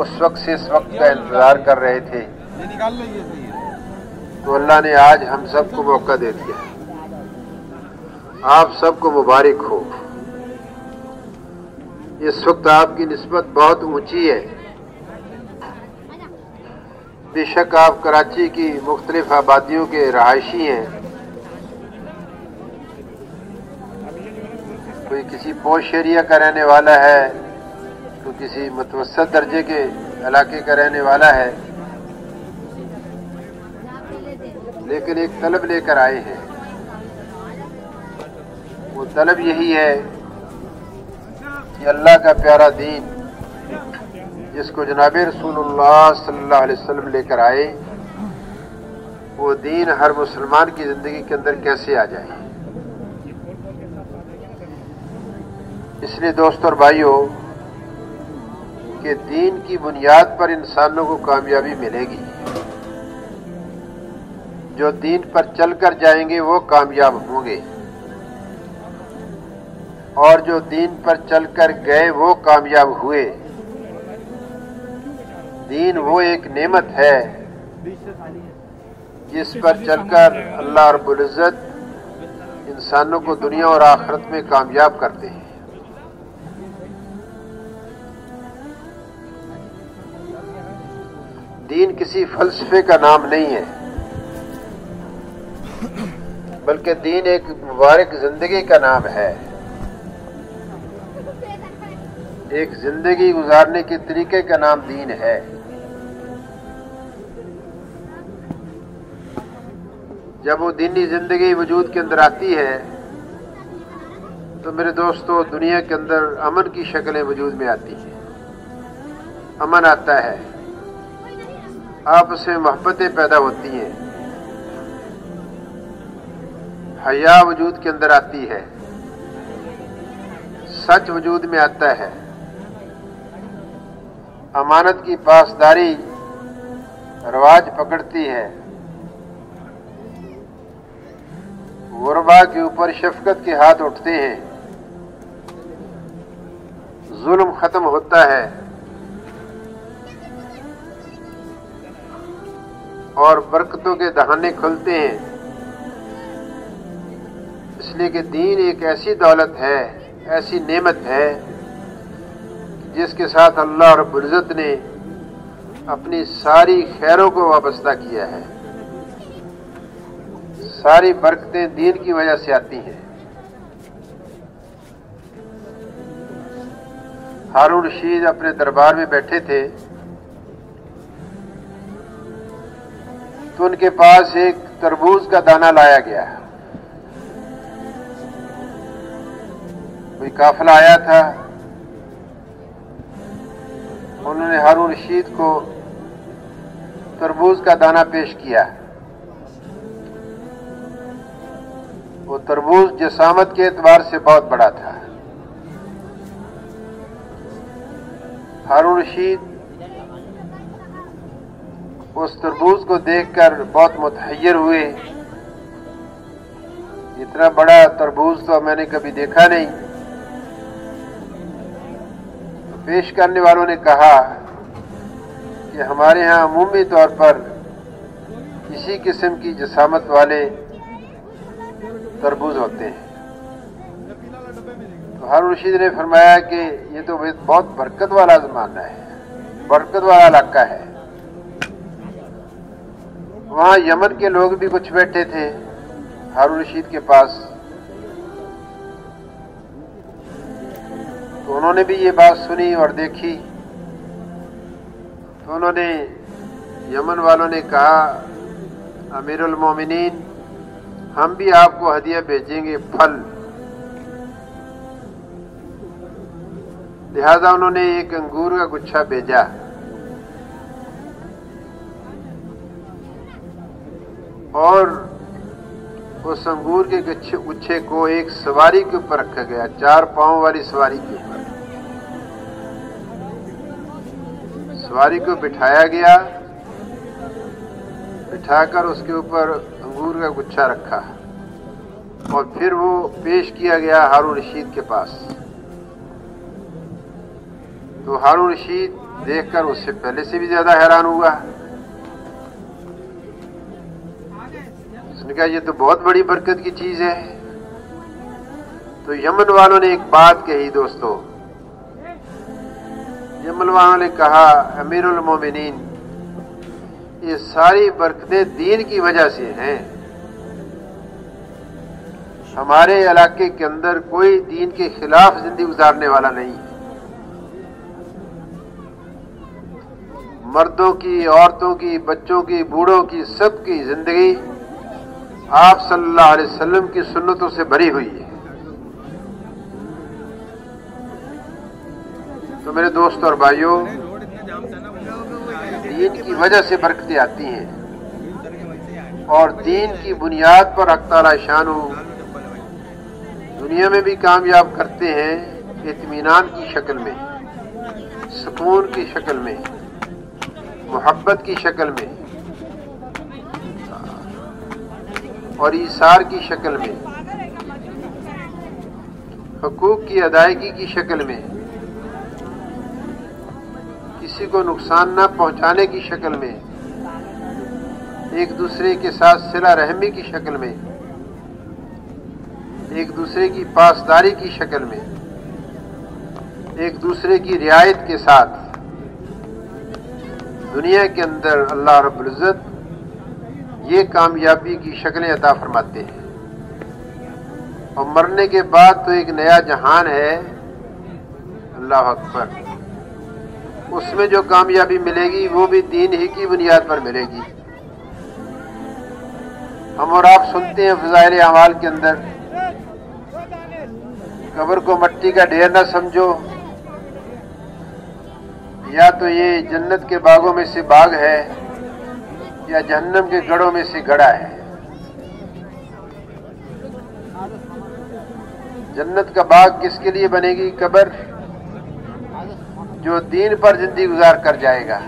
اس وقت سے اس وقت کا انتظار کر رہے تھے، تو اللہ نے آج ہم سب کو موقع دے دیا۔ آپ سب کو مبارک ہو۔ اس وقت آپ کی نسبت بہت اونچی ہے۔ بے شک آپ کراچی کی مختلف آبادیوں کے رہائشی ہیں، کوئی کسی پوش ایریا کا رہنے والا ہے، تو کسی متوسط درجے کے علاقے کا رہنے والا ہے، لیکن ایک طلب لے کر آئے ہیں۔ وہ طلب یہی ہے کہ اللہ کا پیارا دین جس کو جناب رسول اللہ صلی اللہ علیہ وسلم لے کر آئے، وہ دین ہر مسلمان کی زندگی کے اندر کیسے آ جائے۔ اس لیے دوستو اور بھائیو کہ دین کی بنیاد پر انسانوں کو کامیابی ملے گی۔ جو دین پر چل کر جائیں گے وہ کامیاب ہوں گے، اور جو دین پر چل کر گئے وہ کامیاب ہوئے۔ دین وہ ایک نعمت ہے جس پر چل کر اللہ رب العزت انسانوں کو دنیا اور آخرت میں کامیاب کرتے ہیں۔ دین کسی فلسفے کا نام نہیں ہے، بلکہ دین ایک مبارک زندگی کا نام ہے، ایک زندگی گزارنے کے طریقے کا نام دین ہے۔ جب وہ دینی زندگی وجود کے اندر آتی ہے تو میرے دوستو دنیا کے اندر امن کی شکلیں وجود میں آتی ہیں، امن آتا ہے، آپس میں محبتیں پیدا ہوتی ہیں، حیا وجود کے اندر آتی ہے، سچ وجود میں آتا ہے، امانت کی پاسداری رواج پکڑتی ہے، غربا کے اوپر شفقت کے ہاتھ اٹھتے ہیں، ظلم ختم ہوتا ہے، اور برکتوں کے دہانے کھلتے ہیں۔ اس لیے کہ دین ایک ایسی دولت ہے، ایسی نعمت ہے جس کے ساتھ اللہ رب العزت نے اپنی ساری خیروں کو وابستہ کیا ہے۔ ساری برکتیں دین کی وجہ سے آتی ہیں۔ ہارون رشید اپنے دربار میں بیٹھے تھے تو ان کے پاس ایک تربوز کا دانہ لایا گیا۔ کوئی قافلہ آیا تھا، انہوں نے ہارون رشید کو تربوز کا دانہ پیش کیا۔ وہ تربوز جسامت کے اعتبار سے بہت بڑا تھا۔ ہارون رشید اس تربوز کو دیکھ کر بہت متحیر ہوئے، اتنا بڑا تربوز تو میں نے کبھی دیکھا نہیں۔ تو پیش کرنے والوں نے کہا کہ ہمارے ہاں عمومی طور پر اسی قسم کی جسامت والے تربوز ہوتے ہیں۔ تو ہارون رشید نے فرمایا کہ یہ تو بہت برکت والا زمانہ ہے، برکت والا علاقہ ہے۔ وہاں یمن کے لوگ بھی کچھ بیٹھے تھے ہارون رشید کے پاس، تو انہوں نے بھی یہ بات سنی اور دیکھی۔ تو انہوں نے یمن والوں نے کہا امیر المومنین ہم بھی آپ کو ہدیہ بھیجیں گے، پھل۔ لہذا انہوں نے ایک انگور کا گچھا بھیجا۔ اور اس انگور کے گچھے کو ایک سواری کے اوپر رکھا گیا، 4 پاؤں والی سواری کے اوپر۔ سواری کو بٹھایا گیا، بٹھا کر اس کے اوپر انگور کا گچھا رکھا، اور پھر وہ پیش کیا گیا ہارون رشید کے پاس۔ تو ہارون رشید دیکھ کر اس سے پہلے سے بھی زیادہ حیران ہوا۔ اس نے کہا یہ تو بہت بڑی برکت کی چیز ہے۔ تو یمن والوں نے ایک بات کہی دوستو، یمن والوں نے کہا امیر المومنین یہ ساری برکتیں دین کی وجہ سے ہیں، ہمارے علاقے کے اندر کوئی دین کے خلاف زندگی گزارنے والا نہیں ہے، مردوں کی، عورتوں کی، بچوں کی، بوڑھوں کی، سب کی زندگی آپ صلی اللہ علیہ وسلم کی سنتوں سے بھری ہوئی ہے۔ تو میرے دوست اور بھائیوں، دین کی وجہ سے برکتیں آتی ہیں، اور دین کی بنیاد پر حق تعالی شان دنیا میں بھی کامیاب کرتے ہیں، اطمینان کی شکل میں، سکون کی شکل میں، محبت کی شکل میں، اور ایثار کی شکل میں، حقوق کی ادائیگی کی شکل میں، کسی کو نقصان نہ پہنچانے کی شکل میں، ایک دوسرے کے ساتھ صلہ رحمی کی شکل میں، ایک دوسرے کی پاسداری کی شکل میں، ایک دوسرے کی رعایت کے ساتھ دنیا کے اندر اللہ رب العزت یہ کامیابی کی شکلیں عطا فرماتے ہیں۔ اور مرنے کے بعد تو ایک نیا جہان ہے، اللہ اکبر، اس میں جو کامیابی ملے گی وہ بھی دین ہی کی بنیاد پر ملے گی۔ ہم اور آپ سنتے ہیں فضائل اعمال کے اندر، قبر کو مٹی کا ڈھیر نہ سمجھو، یا تو یہ جنت کے باغوں میں سے باغ ہے یا جہنم کے گڑھوں میں سے گڑھا ہے۔ جنت کا باغ کس کے لیے بنے گی؟ قبر، جو دین پر زندگی گزار کر جائے گا،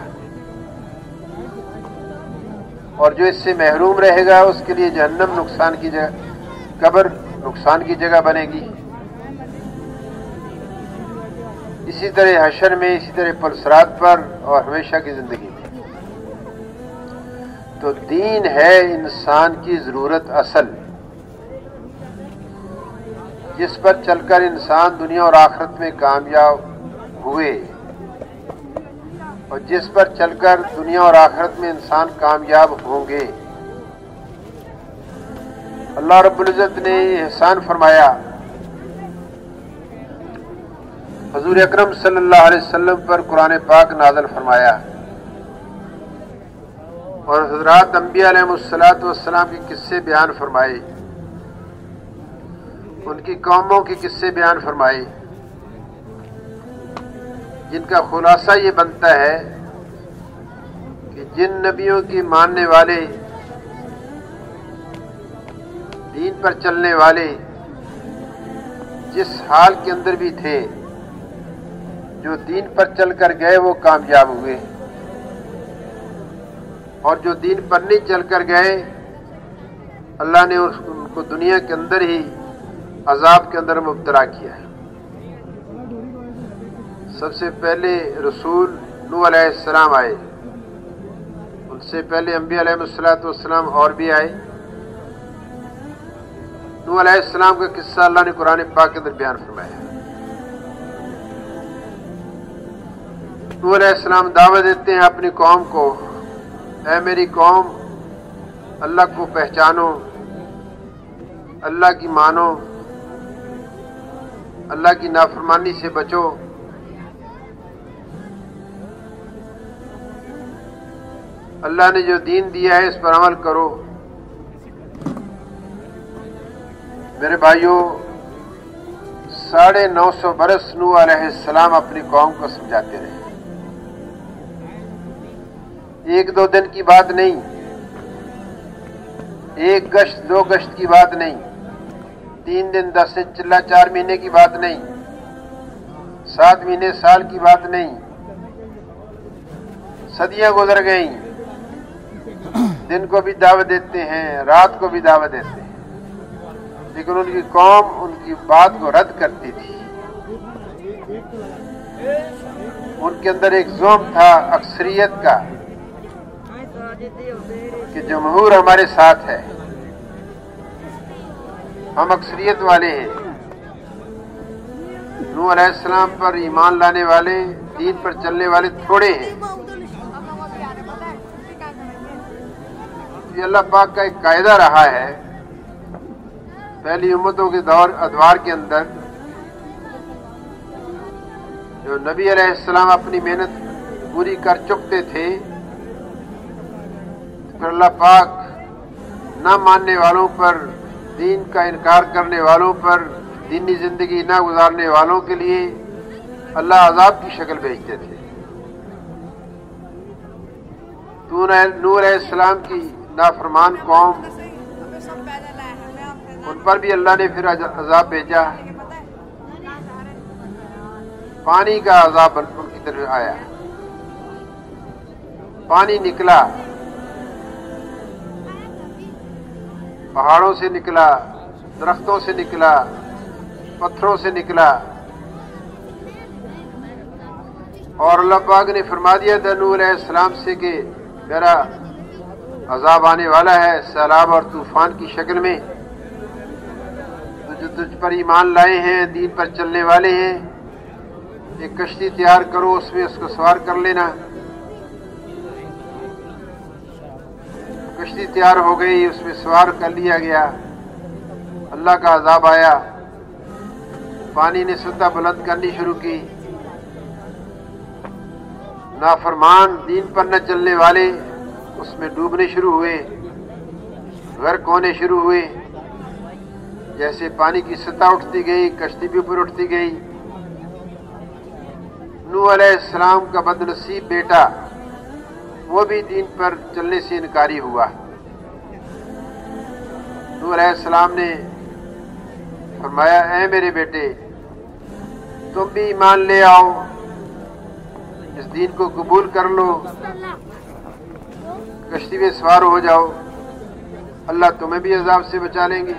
اور جو اس سے محروم رہے گا اس کے لیے جہنم نقصان کی جگہ، قبر نقصان کی جگہ بنے گی۔ اسی طرح حشر میں، اسی طرح پلسرات پر، اور ہمیشہ کی زندگی میں۔ تو دین ہے انسان کی ضرورت اصل، جس پر چل کر انسان دنیا اور آخرت میں کامیاب ہوئے، اور جس پر چل کر دنیا اور آخرت میں انسان کامیاب ہوں گے۔ اللہ رب العزت نے احسان فرمایا، حضور اکرم صلی اللہ علیہ وسلم پر قرآن پاک نازل فرمایا، اور حضرات انبیاء علیہ السلام کے قصے بیان فرمائے، ان کی قوموں کے قصے بیان فرمائے، جن کا خلاصہ یہ بنتا ہے کہ جن نبیوں کی ماننے والے، دین پر چلنے والے جس حال کے اندر بھی تھے، جو دین پر چل کر گئے وہ کامیاب ہوئے، اور جو دین پر نہیں چل کر گئے اللہ نے ان کو دنیا کے اندر ہی عذاب کے اندر مبتلا کیا ہے۔ سب سے پہلے رسول نوح علیہ السلام آئے، ان سے پہلے انبیاء علیہ السلام اور بھی آئے۔ نوح علیہ السلام کا قصہ اللہ نے قرآن پاک کے اندر بیان فرمایا۔ نوح علیہ السلام دعوت دیتے ہیں اپنی قوم کو، اے میری قوم، اللہ کو پہچانو، اللہ کی مانو، اللہ کی نافرمانی سے بچو، اللہ نے جو دین دیا ہے اس پر عمل کرو۔ میرے بھائیوں، 950 برس نوح علیہ السلام اپنی قوم کو سمجھاتے رہے، ایک دو دن کی بات نہیں، ایک گشت دو گشت کی بات نہیں، 3 دن 10 دن چلا 4 مہینے کی بات نہیں، 7 مہینے سال کی بات نہیں، صدیاں گزر گئیں، دن کو بھی دعوت دیتے ہیں، رات کو بھی دعوت دیتے ہیں، لیکن ان کی قوم ان کی بات کو رد کرتی تھی۔ ان کے اندر ایک ذوق تھا اکثریت کا کہ جمہور ہمارے ساتھ ہے، ہم اکثریت والے ہیں۔ نوح علیہ السلام پر ایمان لانے والے، دین پر چلنے والے تھوڑے ہیں۔ یہ اللہ پاک کا ایک قاعدہ رہا ہے پہلی امتوں کے دور ادوار کے اندر، جو نبی علیہ السلام اپنی محنت پوری کر چکتے تھے، پھر اللہ پاک نہ ماننے والوں پر، دین کا انکار کرنے والوں پر، دینی زندگی نہ گزارنے والوں کے لیے اللہ عذاب کی شکل بھیجتے تھے۔ نوح علیہ السلام کی نافرمان قوم، ان پر بھی اللہ نے پھر عذاب بھیجا، پانی کا عذاب ان کی طرف آیا، پانی نکلا، پہاڑوں سے نکلا، درختوں سے نکلا، پتھروں سے نکلا، اور اللہ پاک نے فرما دیا تھا نوح علیہ السلام سے کہ میرا عذاب آنے والا ہے سیلاب اور طوفان کی شکل میں، جو تجھ پر ایمان لائے ہیں، دین پر چلنے والے ہیں، ایک کشتی تیار کرو، اس میں اس کو سوار کر لینا۔ کشتی تیار ہو گئی، اس میں سوار کر لیا گیا، اللہ کا عذاب آیا، پانی نے سطح بلند کرنی شروع کی، نافرمان دین پر نہ چلنے والے اس میں ڈوبنے شروع ہوئے، غرق ہونے شروع ہوئے۔ جیسے پانی کی سطح اٹھتی گئی، کشتی بھی اوپر اٹھتی گئی۔ نوح علیہ السلام کا بد نصیب بیٹا، وہ بھی دین پر چلنے سے انکاری ہوا۔ نوح علیہ السلام نے فرمایا، اے میرے بیٹے، تم بھی ایمان لے آؤ، اس دین کو قبول کر لو، کشتی میں سوار ہو جاؤ، اللہ تمہیں بھی عذاب سے بچا لیں گے۔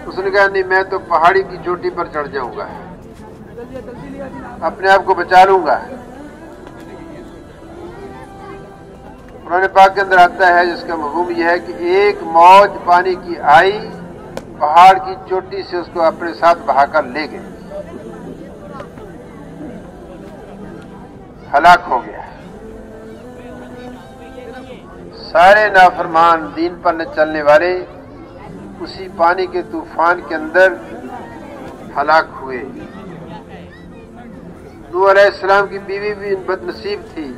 اس نے کہا، نہیں، میں تو پہاڑی کی چوٹی پر چڑھ جاؤں گا، اپنے آپ کو بچا لوں گا۔ قرآن پاک کے اندر آتا ہے، جس کا مفہوم یہ ہے کہ ایک موج پانی کی آئی، پہاڑ کی چوٹی سے اس کو اپنے ساتھ بہا کر لے گئے، ہلاک ہو گیا۔ سارے نافرمان دین پر نہ چلنے والے اسی پانی کے طوفان کے اندر ہلاک ہوئے۔ نوح علیہ السلام کی بیوی بھی بد نصیب تھی،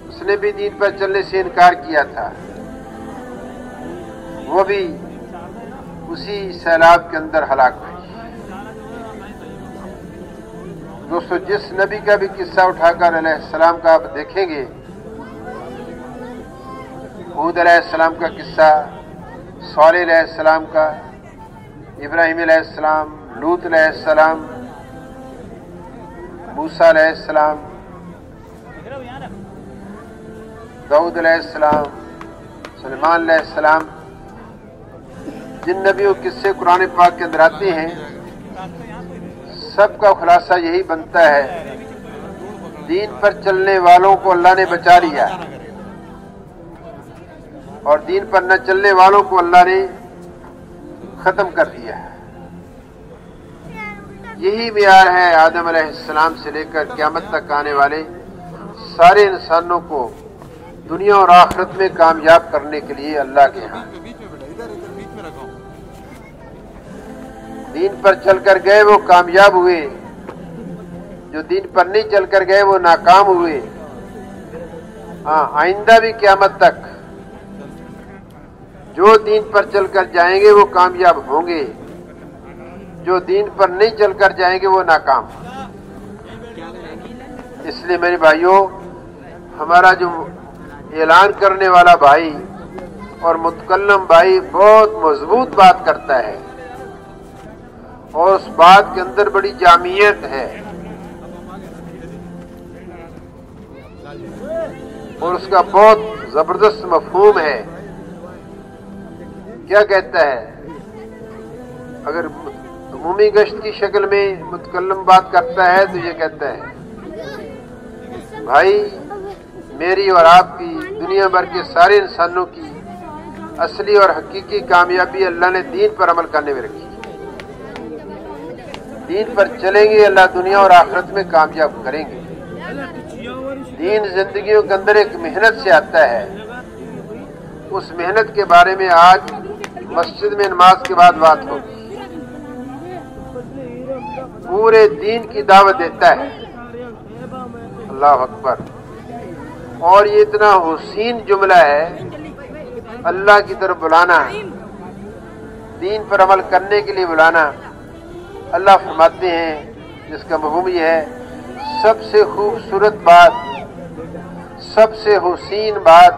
اس نے بھی دین پر چلنے سے انکار کیا تھا، وہ بھی اسی سیلاب کے اندر ہلاک ہوئی۔ دوستو، جس نبی کا بھی قصہ اٹھا کر علیہ السلام کا آپ دیکھیں گے، ہود علیہ السلام کا قصہ، صالح علیہ السلام کا، ابراہیم علیہ السلام، لوط علیہ السلام، موسیٰ علیہ السلام، داؤد علیہ السلام، سلیمان علیہ السلام، جن نبیوں کے قصے قرآن پاک کے اندر آتے ہیں، سب کا خلاصہ یہی بنتا ہے، دین پر چلنے والوں کو اللہ نے بچا لیا اور دین پر نہ چلنے والوں کو اللہ نے ختم کر دیا۔ یہی معیار ہے آدم علیہ السلام سے لے کر قیامت تک آنے والے سارے انسانوں کو دنیا اور آخرت میں کامیاب کرنے کے لیے اللہ کے ہاں۔ دین پر چل کر گئے وہ کامیاب ہوئے، جو دین پر نہیں چل کر گئے وہ ناکام ہوئے۔ آئندہ بھی قیامت تک جو دین پر چل کر جائیں گے وہ کامیاب ہوں گے، جو دین پر نہیں چل کر جائیں گے وہ ناکام۔ اس لیے میرے بھائیوں، ہمارا جو اعلان کرنے والا بھائی اور متکلم بھائی بہت مضبوط بات کرتا ہے اور اس بات کے اندر بڑی جامعیت ہے، اور اس کا بہت زبردست مفہوم ہے۔ کیا کہتا ہے؟ اگر عمومی گشت کی شکل میں متکلم بات کرتا ہے تو یہ کہتا ہے بھائی میری اور آپ کی دنیا بھر کے سارے انسانوں کی اصلی اور حقیقی کامیابی اللہ نے دین پر عمل کرنے میں رکھی ہے۔ دین پر چلیں گے اللہ دنیا اور آخرت میں کامیاب کریں گے۔ دین زندگیوں کے اندر ایک محنت سے آتا ہے، اس محنت کے بارے میں آج مسجد میں نماز کے بعد بات ہوگی۔ پورے دین کی دعوت دیتا ہے، اللہ اکبر۔ اور یہ اتنا حسین جملہ ہے، اللہ کی طرف بلانا، دین پر عمل کرنے کے لیے بلانا۔ اللہ فرماتے ہیں جس کا مفہوم یہ ہے سب سے خوبصورت بات، سب سے حسین بات،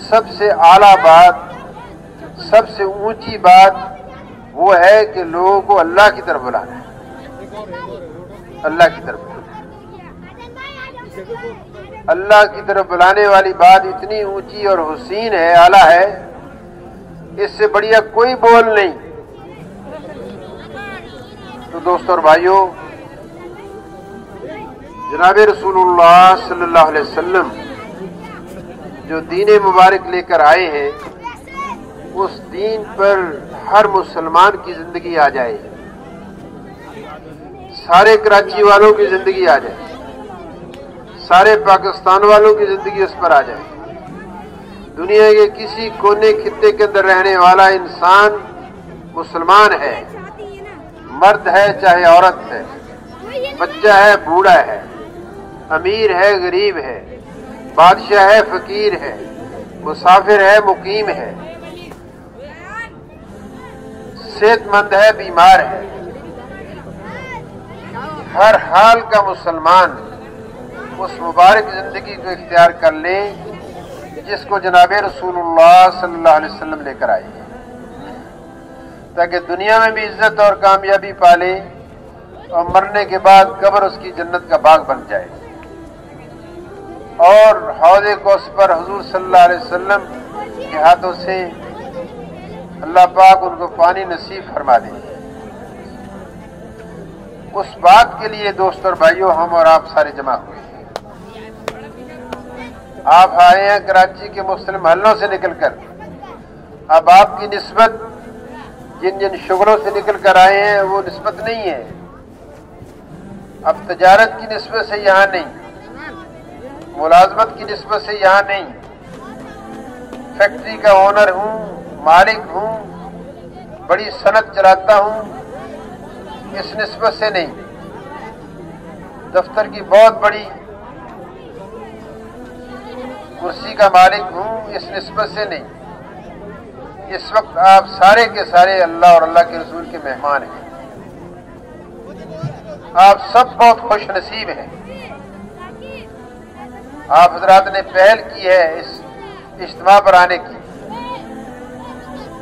سب سے اعلیٰ بات، سب سے اونچی بات وہ ہے کہ لوگوں کو اللہ کی طرف بلانا ہے، اللہ کی طرف بلانا۔ اللہ کی طرف بلانے والی بات اتنی اونچی اور حسین ہے، اعلیٰ ہے، اس سے بڑھیا کوئی بول نہیں۔ تو دوستو اور بھائیوں، جناب رسول اللہ صلی اللہ علیہ وسلم جو دین مبارک لے کر آئے ہیں، اس دین پر ہر مسلمان کی زندگی آ جائے، سارے کراچی والوں کی زندگی آ جائے، سارے پاکستان والوں کی زندگی اس پر آ جائے، دنیا کے کسی کونے خطے کے اندر رہنے والا انسان مسلمان ہے، مرد ہے چاہے عورت ہے، بچہ ہے بوڑھا ہے، امیر ہے غریب ہے، بادشاہ ہے فقیر ہے، مسافر ہے مقیم ہے، صحت مند ہے بیمار ہے، ہر حال کا مسلمان اس مبارک زندگی کو اختیار کر لے جس کو جناب رسول اللہ صلی اللہ علیہ وسلم لے کر آئے ہیں، تاکہ دنیا میں بھی عزت اور کامیابی پالے اور مرنے کے بعد قبر اس کی جنت کا باغ بن جائے، اور حوض کوثر پر حضور صلی اللہ علیہ وسلم کے ہاتھوں سے اللہ پاک ان کو پانی نصیب فرما دے۔ اس بات کے لیے دوستو اور بھائیوں ہم اور آپ سارے جمع ہوئے ہیں۔ آپ آئے ہیں کراچی کے مختلف محلوں سے نکل کر، اب آپ کی نسبت جن جن شغلوں سے نکل کر آئے ہیں وہ نسبت نہیں ہے، اب تجارت کی نسبت سے یہاں نہیں، ملازمت کی نسبت سے یہاں نہیں، فیکٹری کا اونر ہوں، مالک ہوں، بڑی صنعت چلاتا ہوں، اس نسبت سے نہیں، دفتر کی بہت بڑی کرسی کا مالک ہوں، اس نسبت سے نہیں۔ اس وقت آپ سارے کے سارے اللہ اور اللہ کے رسول کے مہمان ہیں، آپ سب بہت خوش نصیب ہیں۔ آپ حضرات نے پہل کی ہے اس اجتماع پر آنے کی،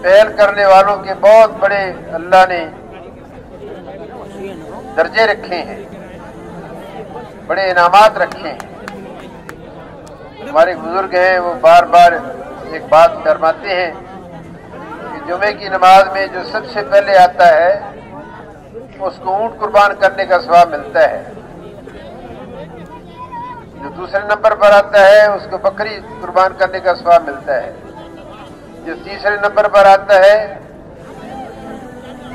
پہل کرنے والوں کے بہت بڑے اللہ نے درجے رکھے ہیں، بڑے انعامات رکھے ہیں۔ ہمارے بزرگ ہیں وہ بار بار ایک بات فرماتے ہیں کہ جمعے کی نماز میں جو سب سے پہلے آتا ہے اس کو اونٹ قربان کرنے کا ثواب ملتا ہے، جو دوسرے نمبر پر آتا ہے اس کو بکری قربان کرنے کا ثواب ملتا ہے، جو تیسرے نمبر پر آتا ہے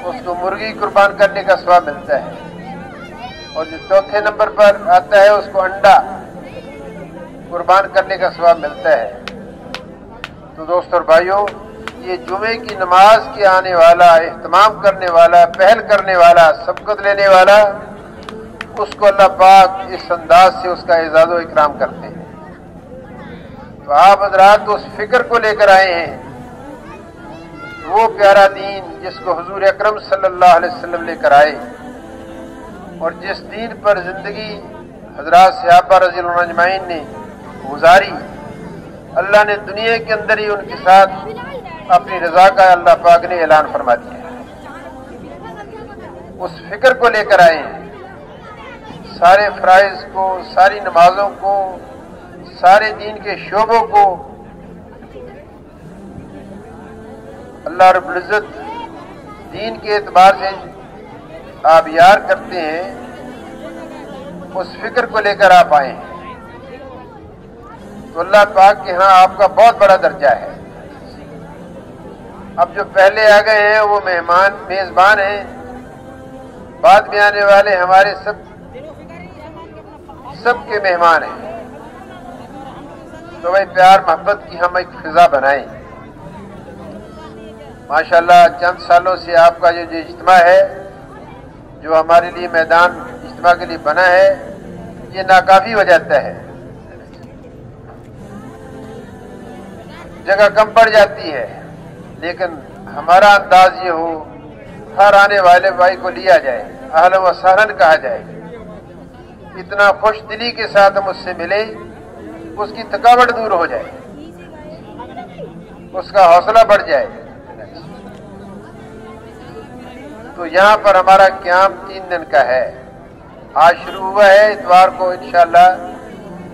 اس کو مرغی قربان کرنے کا ثواب ملتا ہے، اور جو چوتھے نمبر پر آتا ہے اس کو انڈا قربان کرنے کا ثواب ملتا ہے۔ تو دوستو اور بھائیوں، یہ جمعے کی نماز کے آنے والا، اہتمام کرنے والا، پہل کرنے والا، سبقت لینے والا، اس کو اللہ پاک اس انداز سے اس کا اعزاز و اکرام کرتے ہیں۔ تو آپ حضرات اس فکر کو لے کر آئے ہیں، وہ پیارا دین جس کو حضور اکرم صلی اللہ علیہ وسلم لے کر آئے، اور جس دین پر زندگی حضرات صحابہ رضی اللہ عنہ اجمعین نے گزاری، اللہ نے دنیا کے اندر ہی ان کے ساتھ اپنی رضا کا اللہ پاک نے اعلان فرما دیا۔ اس فکر کو لے کر آئے ہیں، سارے فرائض کو، ساری نمازوں کو، سارے دین کے شعبوں کو اللہ رب العزت دین کے اعتبار سے آپ یار کرتے ہیں اس فکر کو لے کر آپ آئے ہیں تو اللہ پاک کے ہاں آپ کا بہت بڑا درجہ ہے. اب جو پہلے آ گئے ہیں وہ مہمان میزبان ہیں، بعد میں آنے والے ہمارے سب کے مہمان ہیں. تو بھائی پیار محبت کی ہم ایک فضا بنائیں. ماشاءاللہ چند سالوں سے آپ کا جو اجتماع ہے، جو ہمارے لیے میدان اجتماع کے لیے بنا ہے، یہ ناکافی ہو جاتا ہے، جگہ کم پڑ جاتی ہے. لیکن ہمارا انداز یہ ہو ہر آنے والے بھائی کو لیا جائے، اہلا و سہلا کہا جائے، اتنا خوش دلی کے ساتھ ہم اس سے ملے، اس کی تھکاوٹ دور ہو جائے، اس کا حوصلہ بڑھ جائے. تو یہاں پر ہمارا قیام 3 دن کا ہے. آج شروع ہوا ہے، اتوار کو انشاءاللہ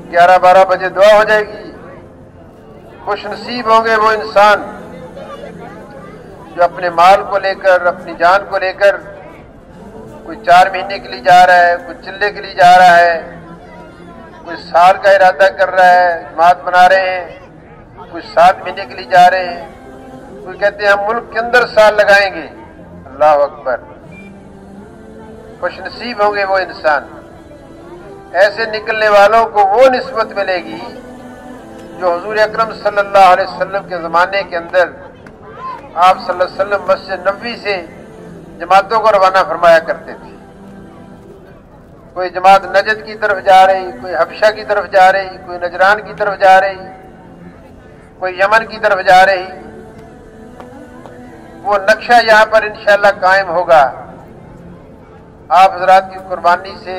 11-12 بجے دعا ہو جائے گی. خوش نصیب ہوں گے وہ انسان جو اپنے مال کو لے کر، اپنی جان کو لے کر، کوئی 4 مہینے کے لیے جا رہا ہے، کوئی چلے کے لیے جا رہا ہے، کوئی سال کا ارادہ کر رہا ہے، جماعت بنا رہے ہیں، کوئی 7 مہینے کے لیے جا رہے ہیں، کوئی کہتے ہیں ہم ملک کے اندر سال لگائیں گے. اللہ اکبر. خوش نصیب ہوں گے وہ انسان. ایسے نکلنے والوں کو وہ نسبت ملے گی جو حضور اکرم صلی اللہ علیہ وسلم کے زمانے کے اندر آپ صلی اللہ علیہ وسلم مسجد نبوی سے جماعتوں کو روانہ فرمایا کرتے تھے. کوئی جماعت نجد کی طرف جا رہی، کوئی حبشہ کی طرف جا رہی، کوئی نجران کی طرف جا رہی، کوئی یمن کی طرف جا رہی. وہ نقشہ یہاں پر انشاءاللہ قائم ہوگا. آپ حضرات کی قربانی سے،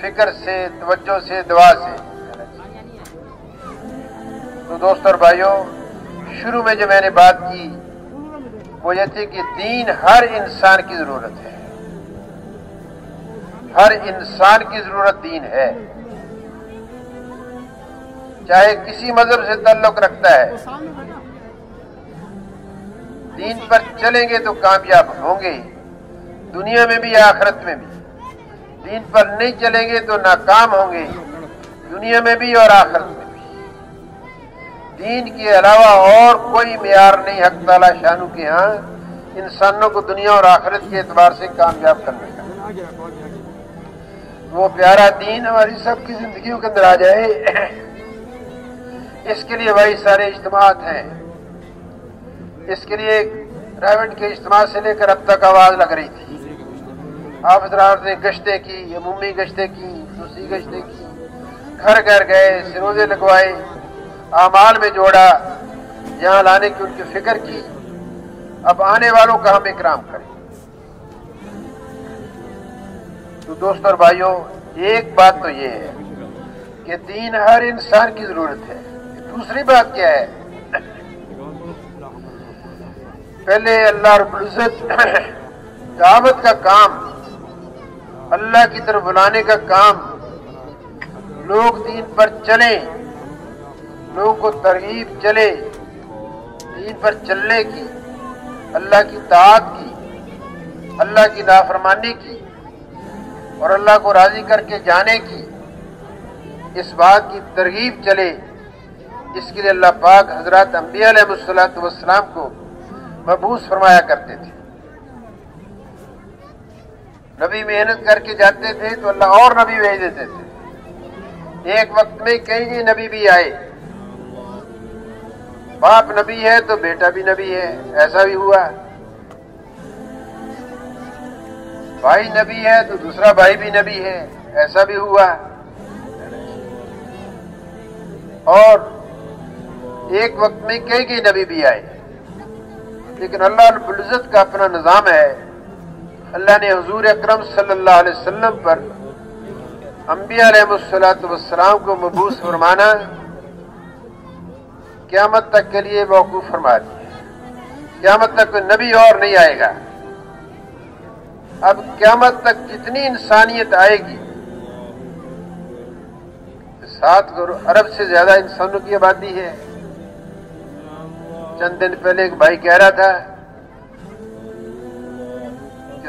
فکر سے، توجہ سے، دعا سے. تو دوستو اور بھائیوں، شروع میں جو میں نے بات کی وہ یہ تھی کہ دین ہر انسان کی ضرورت ہے. ہر انسان کی ضرورت دین ہے، چاہے کسی مذہب سے تعلق رکھتا ہے. دین پر چلیں گے تو کامیاب ہوں گے، دنیا میں بھی آخرت میں بھی. دین پر نہیں چلیں گے تو ناکام ہوں گے، دنیا میں بھی اور آخرت میں بھی. دین کے علاوہ اور کوئی معیار نہیں حق تعالی شانو کے ہاں انسانوں کو دنیا اور آخرت کے اعتبار سے کامیاب کرنے کا. وہ پیارا دین ہماری سب کی زندگیوں کے اندر آ جائے، اس کے لیے بھائی سارے اجتماعات ہیں. اس کے لیے پرائیویٹ کے اجتماع سے لے کر اب تک آواز لگ رہی تھی. آپ حضرات نے گشتیں کی، عمومی گشتیں کی، خصوصی گشتیں کی، گھر گھر گئے، سروزے لگوائے، اعمال میں جوڑا، یہاں لانے کی ان کی فکر کی. اب آنے والوں کا ہم اکرام کریں. تو دوستو اور بھائیوں، ایک بات تو یہ ہے کہ دین ہر انسان کی ضرورت ہے. دوسری بات کیا ہے؟ پہلے اللہ رب العزت دعوت کا کام، اللہ کی طرف بلانے کا کام، لوگ دین پر چلیں، لوگوں کو ترغیب چلے دین پر چلنے کی، اللہ کی طاعت کی، اللہ کی نافرمانی کی اور اللہ کو راضی کر کے جانے کی، اس بات کی ترغیب چلے. اس کے لیے اللہ پاک حضرات انبیاء علیہ السلام کو مبعوث فرمایا کرتے تھے. نبی محنت کر کے جاتے تھے تو اللہ اور نبی بھیج دیتے تھے. ایک وقت میں کئی نبی بھی آئے. باپ نبی ہے تو بیٹا بھی نبی ہے، ایسا بھی ہوا. بھائی نبی ہے تو دوسرا بھائی بھی نبی ہے، ایسا بھی ہوا. اور ایک وقت میں کئی نبی بھی آئے. لیکن اللہ رب العزت کا اپنا نظام ہے. اللہ نے حضور اکرم صلی اللہ علیہ وسلم پر انبیاء علیہ السلام کو مبعوث فرمانا قیامت تک کے لیے موقوف فرما دیا. قیامت تک کوئی نبی اور نہیں آئے گا. اب قیامت تک جتنی انسانیت آئے گی، 7 ارب سے زیادہ انسانوں کی آبادی ہے. چند دن پہلے ایک بھائی کہہ رہا تھا کہ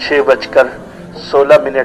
6:16